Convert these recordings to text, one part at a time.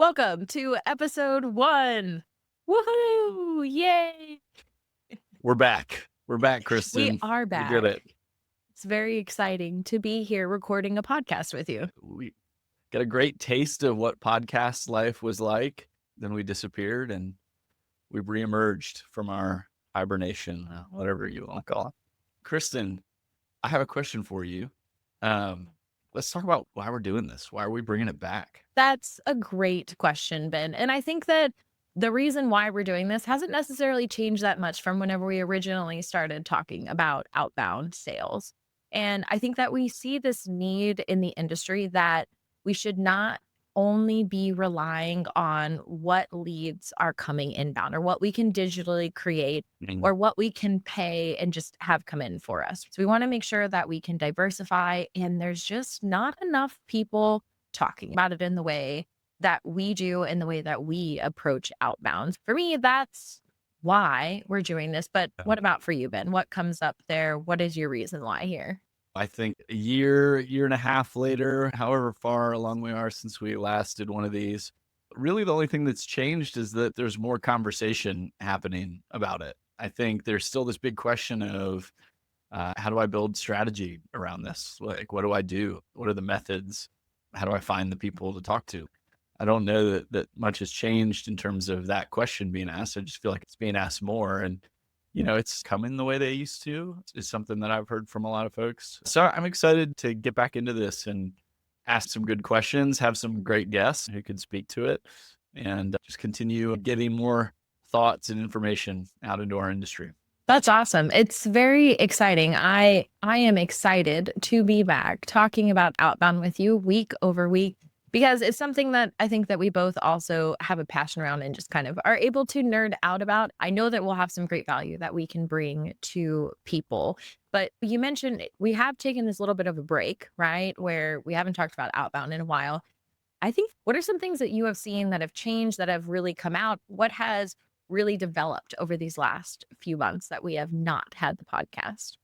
Welcome to episode 1. Woohoo! Yay! We're back. We're back, We Kristen. are We did back. it. It's very exciting to be here recording a podcast with you. We got a great taste of what podcast life was like. Then we disappeared and we reemerged from our hibernation, whatever you want to call it. Kristen, I have a question for you. Let's talk about why we're doing this. Why are we bringing it back? That's a great question, Ben. And I think that the reason why we're doing this hasn't necessarily changed that much from whenever we originally started talking about outbound sales. And I think that we see this need in the industry that we should not only be relying on what leads are coming inbound or what we can digitally create Mm. or what we can pay and just have come in for us. So we want to make sure that we can diversify, and there's just not enough people talking about it in the way that we do, in the way that we approach outbound. For me, that's why we're doing this. But what about for you, Ben? What comes up there? What is your reason why here? I think a year and a half later, however far along we are since we last did one of these, really the only thing that's changed is that there's more conversation happening about it. I think there's still this big question of how do I build strategy around this? Like, what do I do? What are the methods? How do I find the people to talk to? I don't know that much has changed in terms of that question being asked. I just feel like it's being asked more. And it's coming the way they used to. It's something that I've heard from a lot of folks. So I'm excited to get back into this and ask some good questions, have some great guests who can speak to it, and just continue getting more thoughts and information out into our industry. That's awesome. It's very exciting. I am excited to be back talking about outbound with you week over week, because it's something that I think that we both also have a passion around and just kind of are able to nerd out about. I know that we'll have some great value that we can bring to people. But you mentioned we have taken this little bit of a break, right? Where we haven't talked about outbound in a while. I think, what are some things that you have seen that have changed, that have really come out? What has really developed over these last few months that we have not had the podcast?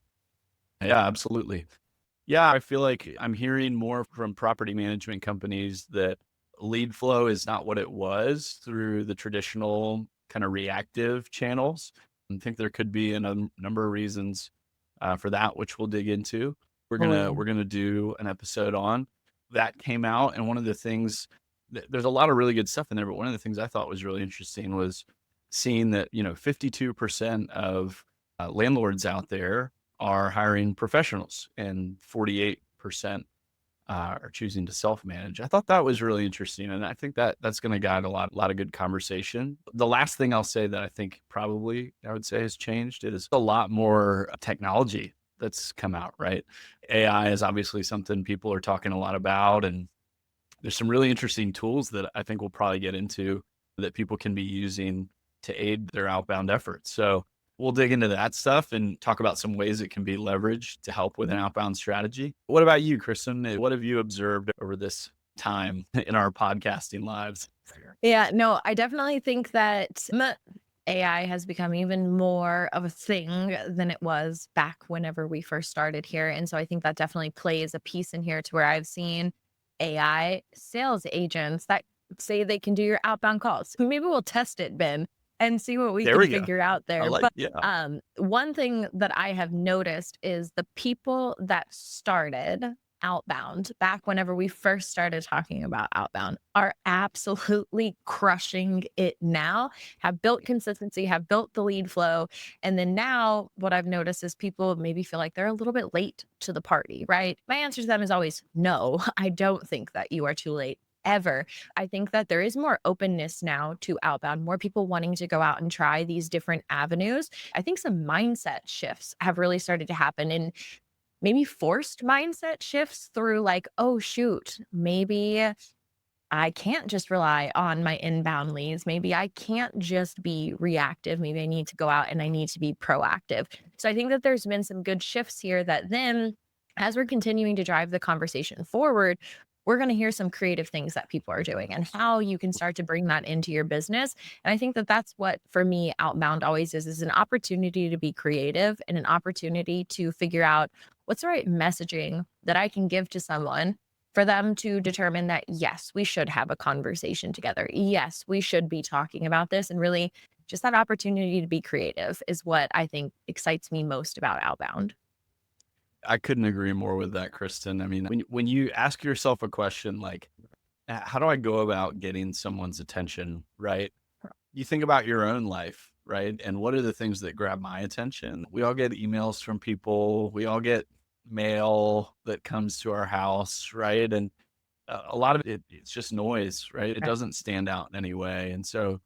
Yeah, absolutely. Yeah, I feel like I'm hearing more from property management companies that lead flow is not what it was through the traditional kind of reactive channels. I think there could be a number of reasons for that, which we'll dig into. We're Oh, gonna yeah. we're gonna do an episode on that came out, and one of the things there's a lot of really good stuff in there, but one of the things I thought was really interesting was seeing that 52% of landlords out there are hiring professionals and 48% are choosing to self-manage. I thought that was really interesting, and I think that that's going to guide a lot of good conversation. The last thing I'll say that I think probably I would say has changed is a lot more technology that's come out, right? AI is obviously something people are talking a lot about, and there's some really interesting tools that I think we'll probably get into that people can be using to aid their outbound efforts. So we'll dig into that stuff and talk about some ways it can be leveraged to help with an outbound strategy. What about you, Kristen? What have you observed over this time in our podcasting lives? Yeah, no, I definitely think that AI has become even more of a thing than it was back whenever we first started here. And so I think that definitely plays a piece in here to where I've seen AI sales agents that say they can do your outbound calls. Maybe we'll test it, Ben, and see what we There can we go. figure out I there. like, But yeah. one thing that I have noticed is the people that started outbound back whenever we first started talking about outbound are absolutely crushing it now, have built consistency, have built the lead flow. And then now what I've noticed is people maybe feel like they're a little bit late to the party, right? My answer to them is always no. I don't think that you are too late ever. I think that there is more openness now to outbound, more people wanting to go out and try these different avenues. I think some mindset shifts have really started to happen, and maybe forced mindset shifts through, like, oh, shoot, maybe I can't just rely on my inbound leads. Maybe I can't just be reactive. Maybe I need to go out and I need to be proactive. So I think that there's been some good shifts here that then, as we're continuing to drive the conversation forward, we're going to hear some creative things that people are doing and how you can start to bring that into your business. And I think that that's what, for me, outbound always is an opportunity to be creative and an opportunity to figure out what's the right messaging that I can give to someone for them to determine that, yes, we should have a conversation together. Yes, we should be talking about this. And really, just that opportunity to be creative is what I think excites me most about Outbound. I couldn't agree more with that, Kristen. I mean, when you ask yourself a question like, how do I go about getting someone's attention, right? You think about your own life, right? And what are the things that grab my attention? We all get emails from people, we all get mail that comes to our house, right? And a lot of it's just noise, right? It Right. doesn't stand out in any way. And so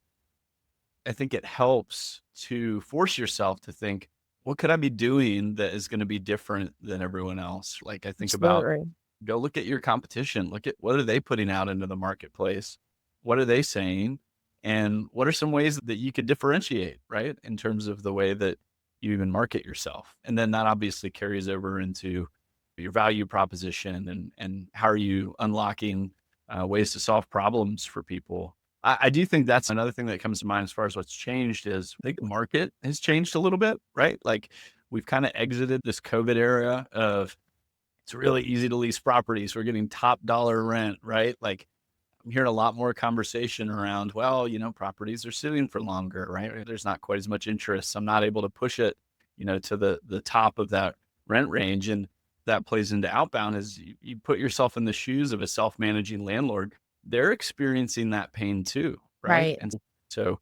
I think it helps to force yourself to think, what could I be doing that is going to be different than everyone else? Like I think about, Absolutely. go look at your competition. Look at what are they putting out into the marketplace? What are they saying? And what are some ways that you could differentiate, right? In terms of the way that you even market yourself. And then that obviously carries over into your value proposition and how are you unlocking ways to solve problems for people. I do think that's another thing that comes to mind as far as what's changed is I think the market has changed a little bit, right? Like we've kind of exited this COVID era of it's really easy to lease properties. We're getting top dollar rent, right? Like I'm hearing a lot more conversation around, well, properties are sitting for longer, right? There's not quite as much interest. So I'm not able to push it, to the top of that rent range. And that plays into outbound is you put yourself in the shoes of a self-managing landlord. They're experiencing that pain too, right? Right. And so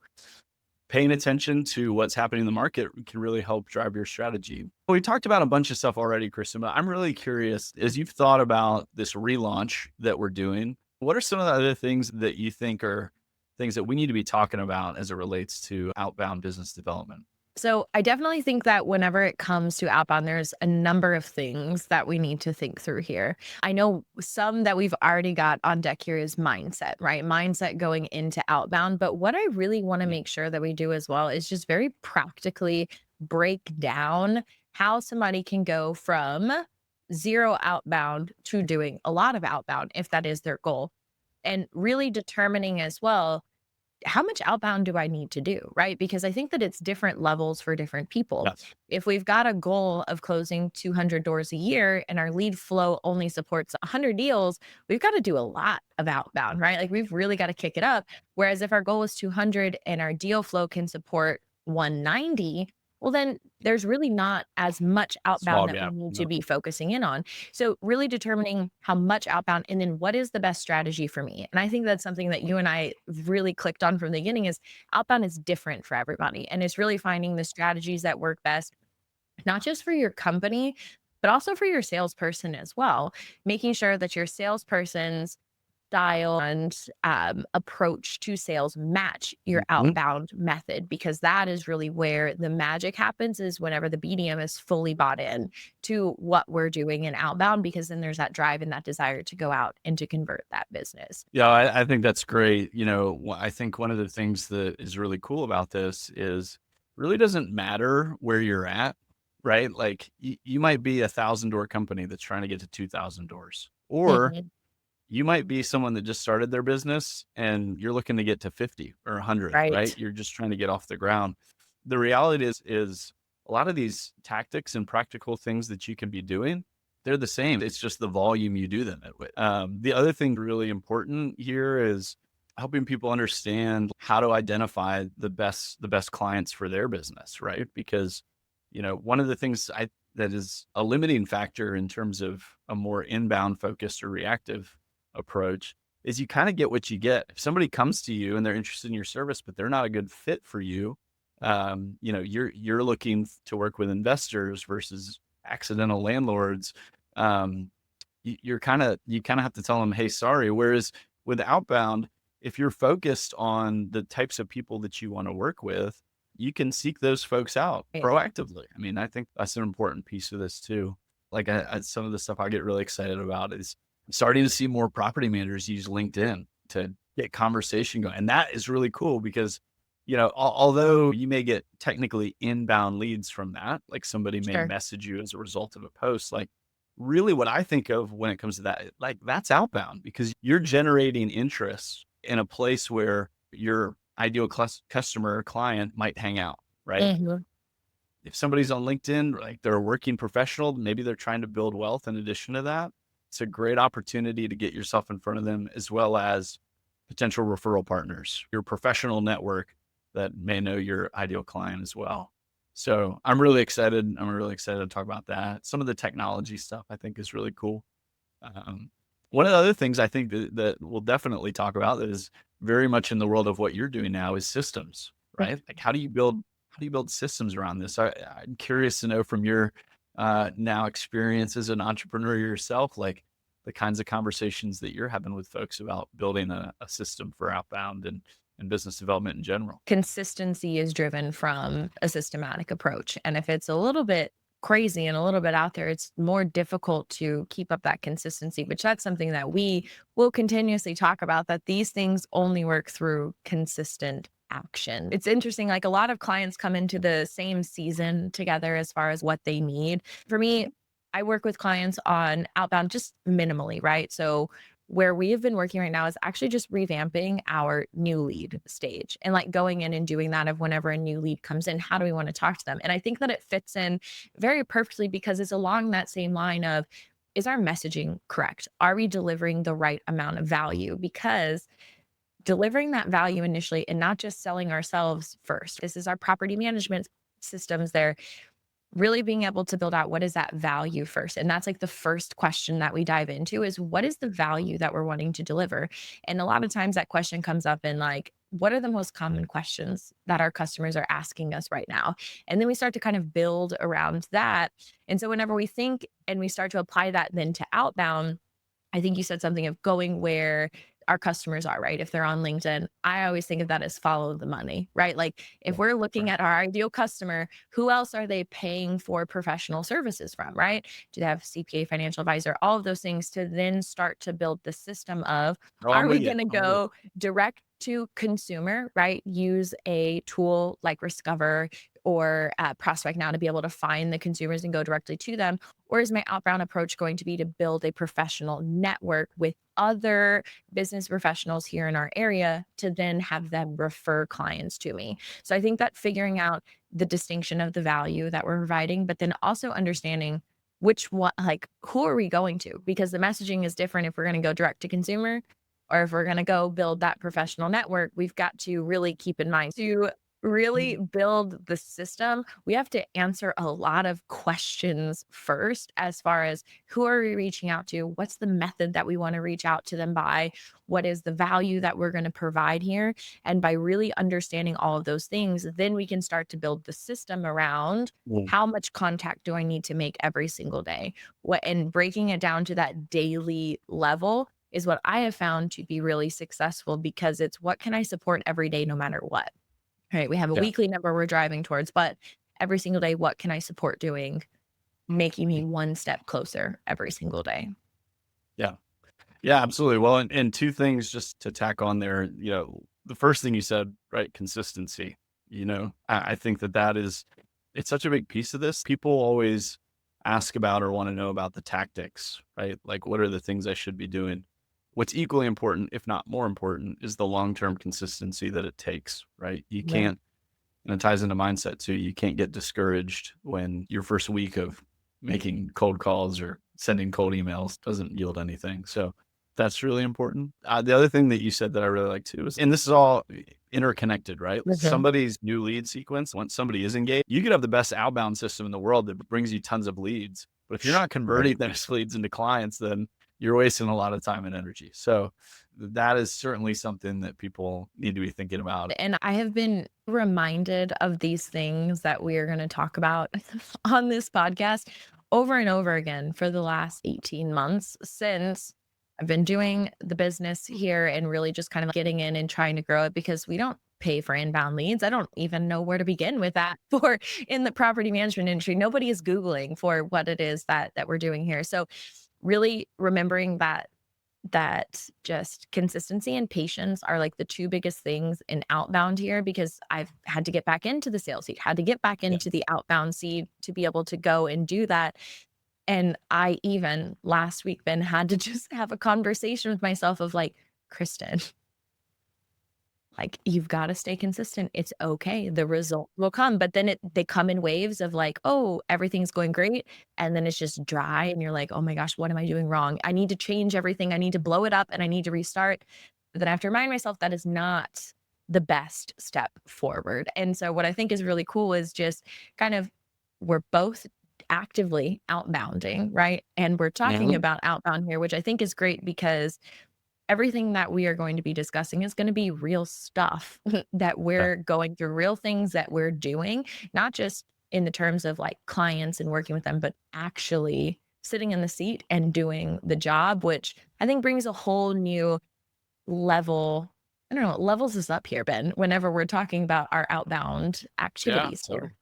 paying attention to what's happening in the market can really help drive your strategy. We talked about a bunch of stuff already, Kristen, but I'm really curious as you've thought about this relaunch that we're doing, what are some of the other things that you think are things that we need to be talking about as it relates to outbound business development? So I definitely think that whenever it comes to outbound, there's a number of things that we need to think through here. I know some that we've already got on deck here is mindset, right? Mindset going into outbound. But what I really want to Yeah. make sure that we do as well is just very practically break down how somebody can go from zero outbound to doing a lot of outbound if that is their goal. And really determining as well how much outbound do I need to do? Right. Because I think that it's different levels for different people. Yes. If we've got a goal of closing 200 doors a year and our lead flow only supports 100 deals, we've got to do a lot of outbound, right? Like we've really got to kick it up. Whereas if our goal is 200 and our deal flow can support 190, well, then there's really not as much outbound Small that we gap. need to No. be focusing in on. So, really determining how much outbound and then what is the best strategy for me. And I think that's something that you and I really clicked on from the beginning is outbound is different for everybody. And it's really finding the strategies that work best, not just for your company, but also for your salesperson as well. Making sure that your salesperson's style and approach to sales match your Mhm. outbound method because that is really where the magic happens is whenever the BDM is fully bought in to what we're doing in outbound because then there's that drive and that desire to go out and to convert that business. Yeah, I think that's great. I think one of the things that is really cool about this is really doesn't matter where you're at, right? Like you might be 1,000 door company that's trying to get to 2,000 doors, or Mhm. you might be someone that just started their business and you're looking to get to 50 or 100, right? Right. You're just trying to get off the ground. The reality is a lot of these tactics and practical things that you can be doing, they're the same. It's just the volume you do them with. The other thing really important here is helping people understand how to identify the best clients for their business, right? Because one of the things I that is a limiting factor in terms of a more inbound focused or reactive approach is you kind of get what you get. If somebody comes to you and they're interested in your service, but they're not a good fit for you, you're looking to work with investors versus accidental landlords. Um, you kind of have to tell them, hey, sorry. Whereas with outbound, if you're focused on the types of people that you want to work with, you can seek those folks out Right. proactively. I mean, I think that's an important piece of this too. Like some of the stuff I get really excited about is starting to see more property managers use LinkedIn to get conversation going. And that is really cool because, although you may get technically inbound leads from that, like somebody may Sure. message you as a result of a post, like really what I think of when it comes to that, like that's outbound because you're generating interest in a place where your ideal customer or client might hang out, right? Mhm. If somebody's on LinkedIn, like they're a working professional, maybe they're trying to build wealth in addition to that. It's a great opportunity to get yourself in front of them, as well as potential referral partners, your professional network that may know your ideal client as well. So I'm really excited. I'm really excited to talk about that. Some of the technology stuff I think is really cool. Um, One of the other things I think that we'll definitely talk about that is very much in the world of what you're doing now is systems, right? Like how do you build systems around this? I'm curious to know from your now experience as an entrepreneur yourself, like the kinds of conversations that you're having with folks about building a system for outbound and business development in general. Consistency is driven from a systematic approach. And if it's a little bit crazy and a little bit out there, it's more difficult to keep up that consistency, which that's something that we will continuously talk about, that these things only work through consistent action. It's interesting, like a lot of clients come into the same season together as far as what they need. For me, I work with clients on outbound just minimally, right? So where we have been working right now is actually just revamping our new lead stage and like going in and doing that of whenever a new lead comes in, how do we want to talk to them? And I think that it fits in very perfectly because it's along that same line of, is our messaging correct? Are we delivering the right amount of value? Because delivering that value initially and not just selling ourselves first. This is our property management systems there, really being able to build out what is that value first. And that's like the first question that we dive into is what is the value that we're wanting to deliver? And a lot of times that question comes up in like, what are the most common questions that our customers are asking us right now? And then we start to kind of build around that. And so whenever we think and we start to apply that then to outbound, I think you said something of going where our customers are, right? If they're on LinkedIn, I always think of that as follow the money, right? Like if Yeah. we're looking Right. at our ideal customer, who else are they paying for professional services from, right? Do they have CPA, financial advisor, all of those things to then start to build the system of, Oh, I'm are we with you. going to I'm with you. go direct to consumer, right? Use a tool like Discover or Prospect Now to be able to find the consumers and go directly to them? Or is my outbound approach going to be to build a professional network with other business professionals here in our area to then have them refer clients to me? So I think that figuring out the distinction of the value that we're providing, but then also understanding which one, like who are we going to? Because the messaging is different if we're going to go direct to consumer or if we're going to go build that professional network. We've got to really keep in mind to really build the system, we have to answer a lot of questions first as far as who are we reaching out to? What's the method that we want to reach out to them by? What is the value that we're going to provide here? And by really understanding all of those things, then we can start to build the system around Mm. how much contact do I need to make every single day? What and breaking it down to that daily level is what I have found to be really successful because it's what can I support every day no matter what. Right, we have a Yeah. weekly number we're driving towards, but every single day, what can I support doing, making me one step closer every single day? Yeah. Yeah, absolutely. Well, and two things just to tack on there. The first thing you said, right? Consistency. I think that is, it's such a big piece of this. People always ask about or want to know about the tactics, right? Like, what are the things I should be doing? What's equally important, if not more important, is the long-term consistency that it takes, right? You Yeah. can't, and it ties into mindset too. You can't get discouraged when your first week of making cold calls or sending cold emails doesn't yield anything. So that's really important. The other thing that you said that I really like too is, and this is all interconnected, right? Mhm. Somebody's new lead sequence, once somebody is engaged, you could have the best outbound system in the world that brings you tons of leads. But if you're not converting those leads into clients, then you're wasting a lot of time and energy. So that is certainly something that people need to be thinking about. And I have been reminded of these things that we are gonna talk about on this podcast over and over again for the last 18 months since I've been doing the business here and really just kind of getting in and trying to grow it because we don't pay for inbound leads. I don't even know where to begin with that for in the property management industry. Nobody is Googling for what it is that we're doing here. So really remembering that just consistency and patience are like the two biggest things in outbound here because I've had to get back into the sales seat, had to get back Yeah. into the outbound seat to be able to go and do that. And I even last week then had to just have a conversation with myself of like, Kristen, Like, you've gotta stay consistent. It's okay. The result will come, but then they come in waves of like, "Oh, everything's going great," and then it's just dry, and you're like, "Oh my gosh, what am I doing wrong? I need to change everything. I need to blow it up, and I need to restart." But then I have to remind myself that is not the best step forward, and so what I think is really cool is just kind of we're both actively outbounding, right? And we're talking Mhm. about outbound here, which I think is great because everything that we are going to be discussing is going to be real stuff that Yeah. we're going through, real things that we're doing, not just in the terms of like clients and working with them, but actually sitting in the seat and doing the job, which I think brings a whole new level. I don't know, it levels us up here, Ben, whenever we're talking about our outbound Yeah, activities here.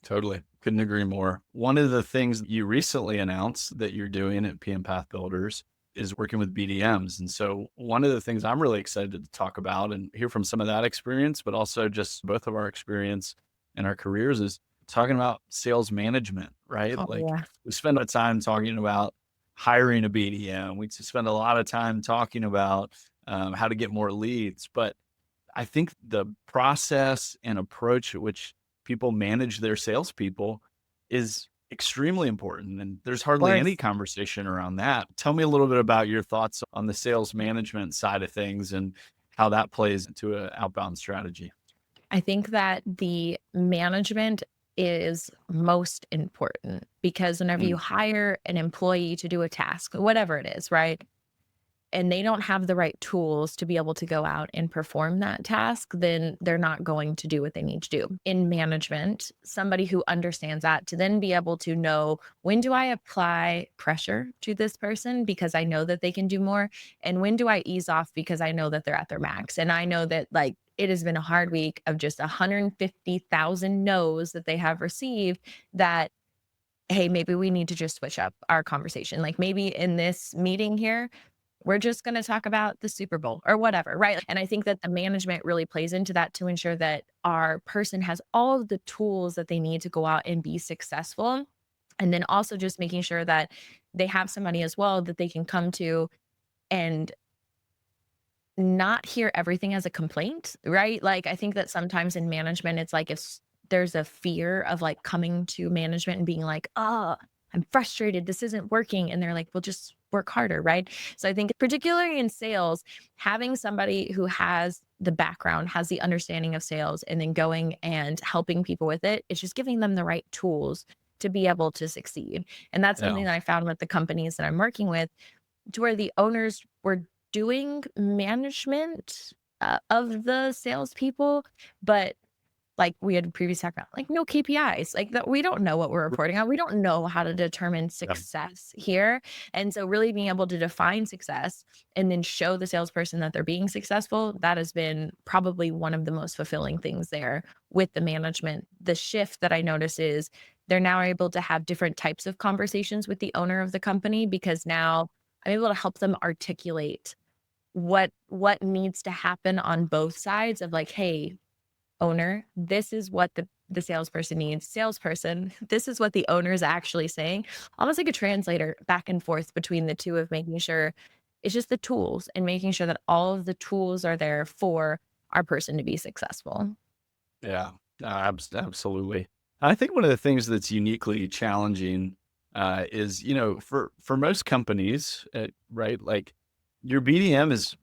totally. Couldn't agree more. One of the things that you recently announced that you're doing at PM Path Builders is working with BDMs. And so one of the things I'm really excited to talk about and hear from some of that experience, but also just both of our experience in our careers is talking about sales management, right? Oh, Like yeah. we spend a time talking about hiring a BDM. We spend a lot of time talking about how to get more leads, but I think the process and approach at which people manage their salespeople is extremely important. And there's Of hardly any course. conversation around that. Tell me a little bit about your thoughts on the sales management side of things and how that plays into an outbound strategy. I think that the management is most important because whenever you Mm, hire an employee to do a task, whatever it is, right? And they don't have the right tools to be able to go out and perform that task, then they're not going to do what they need to do. In management, somebody who understands that to then be able to know when do I apply pressure to this person because I know that they can do more, and when do I ease off because I know that they're at their max. And I know that like it has been a hard week of just 150,000 no's that they have received that hey, maybe we need to just switch up our conversation. Like maybe in this meeting here, we're just going to talk about the Super Bowl or whatever, right? And I think that the management really plays into that to ensure that our person has all of the tools that they need to go out and be successful. And then also just making sure that they have somebody as well that they can come to and not hear everything as a complaint, right? Like, I think that sometimes in management, it's like if there's a fear of like coming to management and being like, oh, I'm frustrated. This isn't working. And they're like, well, just work harder, right? So I think, particularly in sales, having somebody who has the background, has the understanding of sales, and then going and helping people with it, it's just giving them the right tools to be able to succeed. And that's yeah. something that I found with the companies that I'm working with to where the owners were doing management, of the salespeople, but like we had previously talked about, like no KPIs, like that we don't know what we're reporting on. We don't know how to determine Yeah. success here. And so really being able to define success and then show the salesperson that they're being successful, that has been probably one of the most fulfilling things there with the management. The shift that I notice is they're now able to have different types of conversations with the owner of the company because now I'm able to help them articulate what needs to happen on both sides of like, hey, owner, this is what the salesperson needs. Salesperson, this is what the owner is actually saying. Almost like a translator back and forth between the two of making sure it's just the tools and making sure that all of the tools are there for our person to be successful. Yeah, absolutely. I think one of the things that's uniquely challenging is, for most companies, right? Like your BDM is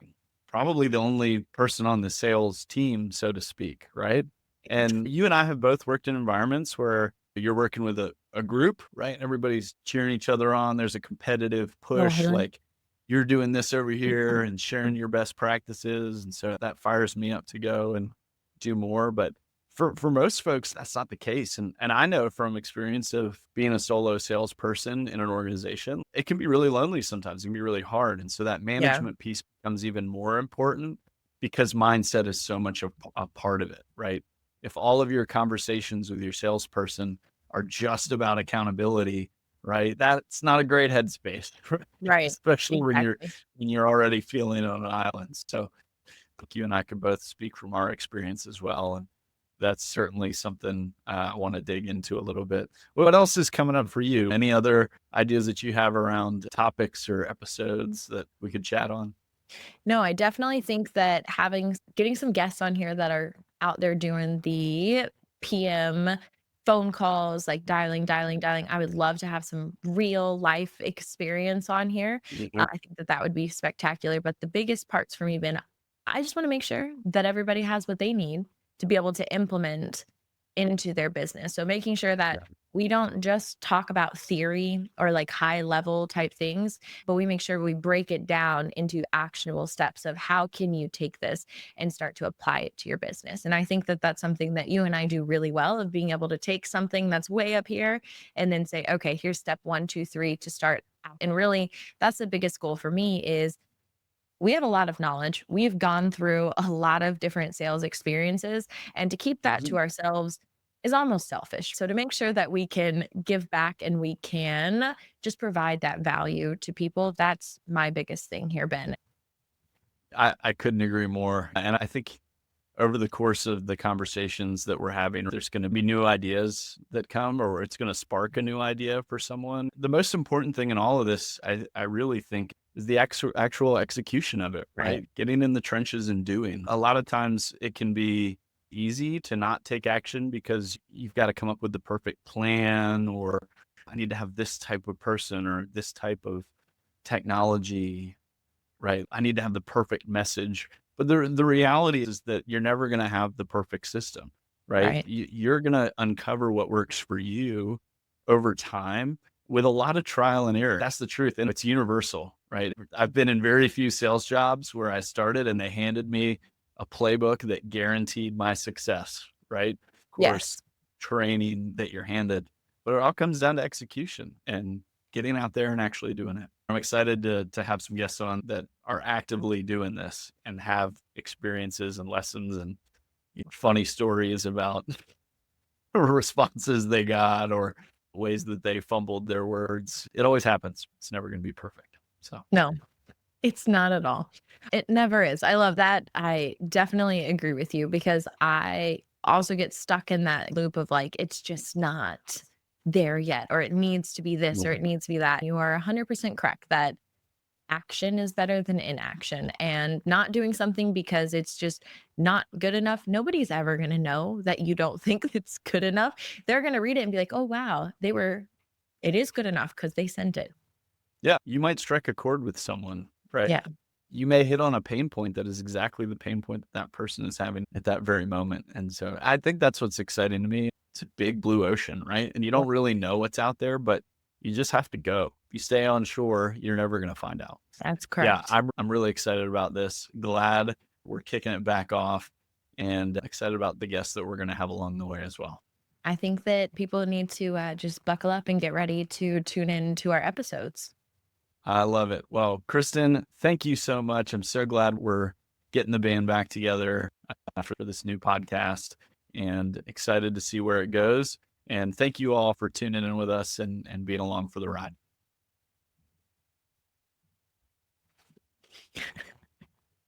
probably the only person on the sales team, so to speak, right? And you and I have both worked in environments where you're working with a group, right? Everybody's cheering each other on. There's a competitive push, Mhm. like you're doing this over here and sharing your best practices. And so that fires me up to go and do more. But for most folks, that's not the case. And I know from experience of being a solo salesperson in an organization, it can be really lonely sometimes. It can be really hard. And so that Yeah, management piece becomes even more important because mindset is so much a part of it, right? If all of your conversations with your salesperson are just about accountability, right? That's not a great headspace, right? right. Especially Exactly. when you're already feeling on an island. So I think you and I can both speak from our experience as well. And that's certainly something I want to dig into a little bit. What else is coming up for you? Any other ideas that you have around topics or episodes that we could chat on? No, I definitely think that getting some guests on here that are out there doing the PM phone calls, like dialing. I would love to have some real life experience on here. Mhm. I think that that would be spectacular. But the biggest parts for me been, I just want to make sure that everybody has what they need to be able to implement into their business. So making sure that Yeah. we don't just talk about theory or like high level type things, but we make sure we break it down into actionable steps of how can you take this and start to apply it to your business. And I think that that's something that you and I do really well, of being able to take something that's way up here and then say, okay, here's step one, two, three to start out. And really, that's the biggest goal for me is we have a lot of knowledge. We've gone through a lot of different sales experiences, and to keep that to Mhm. ourselves is almost selfish. So to make sure that we can give back and we can just provide that value to people, that's my biggest thing here, Ben. I couldn't agree more. And I think over the course of the conversations that we're having, there's going to be new ideas that come, or it's going to spark a new idea for someone. The most important thing in all of this, I really think, is the actual execution of it, Right. right? Getting in the trenches and doing. A lot of times it can be easy to not take action because you've got to come up with the perfect plan, or I need to have this type of person or this type of technology, right? I need to have the perfect message. But the reality is that you're never going to have the perfect system, right? Right. You're going to uncover what works for you over time with a lot of trial and error. That's the truth. And it's universal, right? I've been in very few sales jobs where I started and they handed me a playbook that guaranteed my success, right? Of course, Yes. training that you're handed, but it all comes down to execution and getting out there and actually doing it. I'm excited to have some guests on that are actively doing this and have experiences and lessons and funny stories about responses they got or ways that they fumbled their words. It always happens. It's never going to be perfect. So, No, it's not at all. It never is. I love that. I definitely agree with you because I also get stuck in that loop of like, it's just not there yet, or it needs to be this, or mhm. it needs to be that. You are 100% correct that action is better than inaction, and not doing something because it's just not good enough. Nobody's ever going to know that you don't think it's good enough. They're going to read it and be like, oh, wow, it is good enough because they sent it. Yeah, you might strike a chord with someone, right? Yeah. You may hit on a pain point that is exactly the pain point that that person is having at that very moment. And so I think that's what's exciting to me. It's a big blue ocean, right? And you don't really know what's out there, but you just have to go. If you stay on shore, you're never going to find out. That's Yeah, correct. I'm really excited about this. Glad we're kicking it back off and excited about the guests that we're going to have along the way as well. I think that people need to just buckle up and get ready to tune in to our episodes. I love it. Well, Kristen, thank you so much. I'm so glad we're getting the band back together for this new podcast and excited to see where it goes. And thank you all for tuning in with us and being along for the ride.